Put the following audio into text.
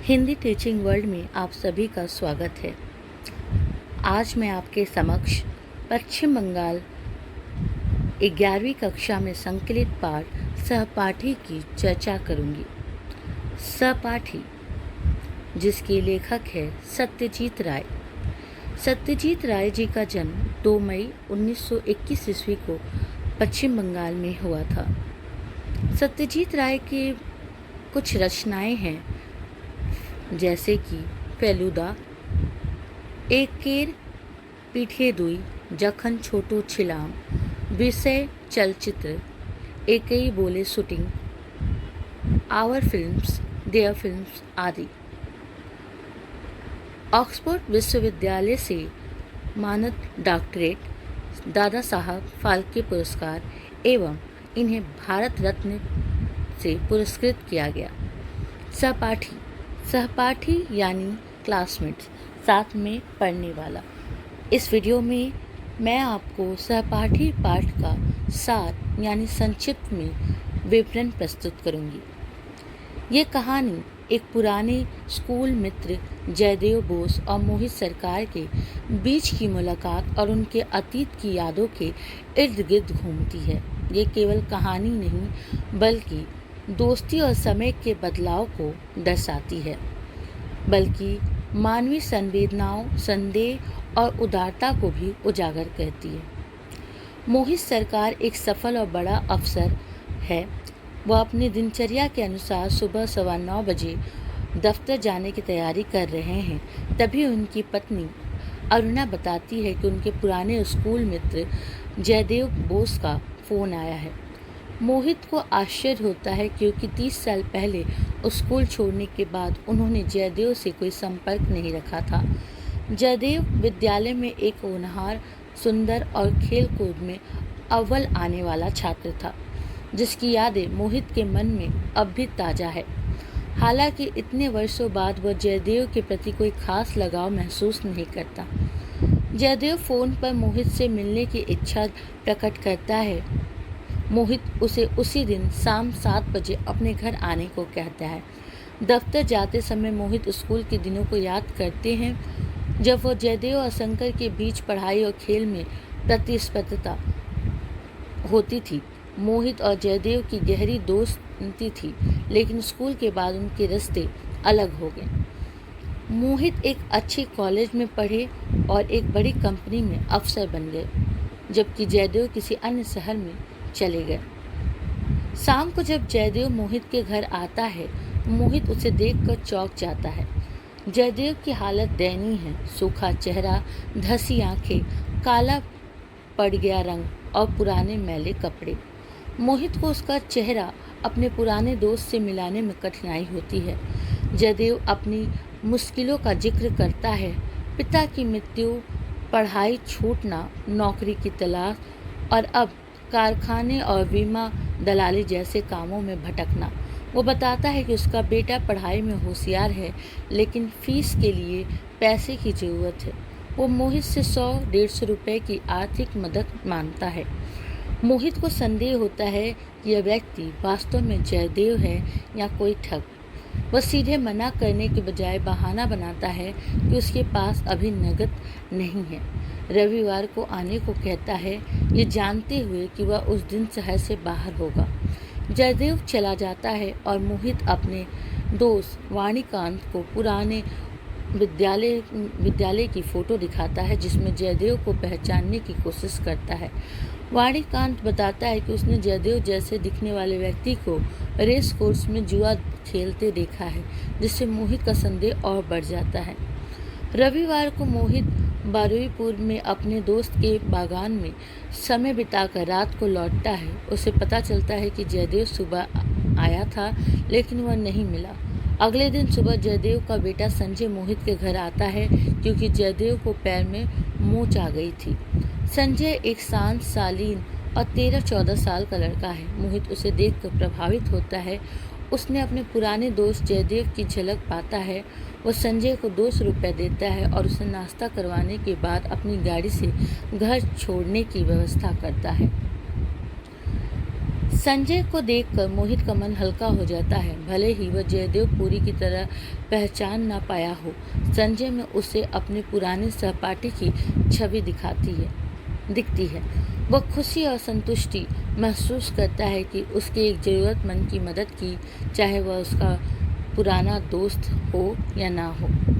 Hindi teaching world में आप सभी का स्वागत है। आज मैं आपके समक्ष पश्चिम बंगाल 11वीं कक्षा में संकलित पाठ सहपाठी की चर्चा करूंगी। सहपाठी, जिसके लेखक है सत्यजीत राय। सत्यजीत राय जी का जन्म 2 मई 1921 ईस्वी को पश्चिम बंगाल में हुआ था। सत्यजीत राय की कुछ रचनाएं हैं, जैसे कि फेलुदा, एकेर पीठे दुई, जखन छोटो छिलाम, विषय चलचित्र, एकई बोले shooting, our films, their films आदि। ऑक्सफोर्ड विश्वविद्यालय से मानद डॉक्टरेट, दादा साहब फाल्के पुरस्कार एवं इन्हें भारत रत्न से पुरस्कृत किया गया। सहपाठी, सहपाठी यानी क्लासमेट्स, साथ में पढ़ने वाला। इस वीडियो में मैं आपको सहपाठी पाठ का सार यानी संक्षिप्त में विवरण प्रस्तुत करूंगी। ये कहानी एक पुराने स्कूल मित्र जयदेव बोस और मोहित सरकार के बीच की मुलाकात और उनके अतीत की यादों के इर्द गिर्द घूमती है। ये केवल कहानी नहीं बल्कि दोस्ती और समय के बदलाव को दर्शाती है, बल्कि मानवीय संवेदनाओं, संदेह और उदारता को भी उजागर करती है। मोहित सरकार एक सफल और बड़ा अफसर है। वह अपनी दिनचर्या के अनुसार सुबह 9:15 बजे दफ्तर जाने की तैयारी कर रहे हैं। तभी उनकी पत्नी अरुणा बताती है कि उनके पुराने स्कूल मित्र जयदेव बोस का फ़ोन आया है। मोहित को आश्चर्य होता है क्योंकि 30 साल पहले स्कूल छोड़ने के बाद उन्होंने जयदेव से कोई संपर्क नहीं रखा था। जयदेव विद्यालय में एक होनहार, सुंदर और खेल कूद में अव्वल आने वाला छात्र था, जिसकी यादें मोहित के मन में अब भी ताज़ा है। हालांकि इतने वर्षों बाद वह जयदेव के प्रति कोई खास लगाव महसूस नहीं करता। जयदेव फ़ोन पर मोहित से मिलने की इच्छा प्रकट करता है। मोहित उसे उसी दिन शाम 7 बजे अपने घर आने को कहता है। दफ्तर जाते समय मोहित स्कूल के दिनों को याद करते हैं, जब वो जयदेव और शंकर के बीच पढ़ाई और खेल में प्रतिस्पर्धा होती थी। मोहित और जयदेव की गहरी दोस्ती थी, लेकिन स्कूल के बाद उनके रास्ते अलग हो गए। मोहित एक अच्छे कॉलेज में पढ़े और एक बड़ी कंपनी में अफसर बन गए, जबकि जयदेव किसी अन्य शहर में चले गए। शाम को जब जयदेव मोहित के घर आता है, मोहित उसे देखकर चौंक जाता है। जयदेव की हालत दयनीय है। सूखा चेहरा, धसी आंखें, काला पड़ गया रंग और पुराने मैले कपड़े। मोहित को उसका चेहरा अपने पुराने दोस्त से मिलाने में कठिनाई होती है। जयदेव अपनी मुश्किलों का जिक्र करता है, पिता की मृत्यु, पढ़ाई छूटना, नौकरी की तलाश और अब कारखाने और बीमा दलाली जैसे कामों में भटकना। वो बताता है कि उसका बेटा पढ़ाई में होशियार है, लेकिन फीस के लिए पैसे की ज़रूरत है। वो मोहित से 100-150 रुपये की आर्थिक मदद मांगता है। मोहित को संदेह होता है कि यह व्यक्ति वास्तव में जयदेव है या कोई ठग। वह सीधे मना करने के बजाय बहाना बनाता है कि उसके पास अभी नकद नहीं है। रविवार को आने को कहता है, ये जानते हुए कि वह उस दिन शहर से बाहर होगा। जयदेव चला जाता है और मोहित अपने दोस्त वाणीकांत को पुराने विद्यालय की फ़ोटो दिखाता है, जिसमें जयदेव को पहचानने की कोशिश करता है। वाणीकांत बताता है कि उसने जयदेव जैसे दिखने वाले व्यक्ति को रेस कोर्स में जुआ खेलते देखा है, जिससे मोहित का संदेह और बढ़ जाता है। रविवार को मोहित बारुईपुर में अपने दोस्त के बागान में समय बिताकर रात को लौटता है। उसे पता चलता है कि जयदेव सुबह आया था, लेकिन वह नहीं मिला। अगले दिन सुबह जयदेव का बेटा संजय मोहित के घर आता है, क्योंकि जयदेव को पैर में मोच आ गई थी। संजय एक शांत, शालीन और 13-14 साल का लड़का है। मोहित उसे देखकर प्रभावित होता है। उसने अपने पुराने दोस्त जयदेव की झलक पाता है। वह संजय को 200 रुपये देता है और उसे नाश्ता करवाने के बाद अपनी गाड़ी से घर छोड़ने की व्यवस्था करता है। संजय को देखकर मोहित का मन हल्का हो जाता है। भले ही वह जयदेव पूरी की तरह पहचान ना पाया हो, संजय में उसे अपने पुराने सहपाठी की छवि दिखती है। वह खुशी और संतुष्टि महसूस करता है कि उसके एक ज़रूरतमंद की मदद की, चाहे वह उसका पुराना दोस्त हो या ना हो।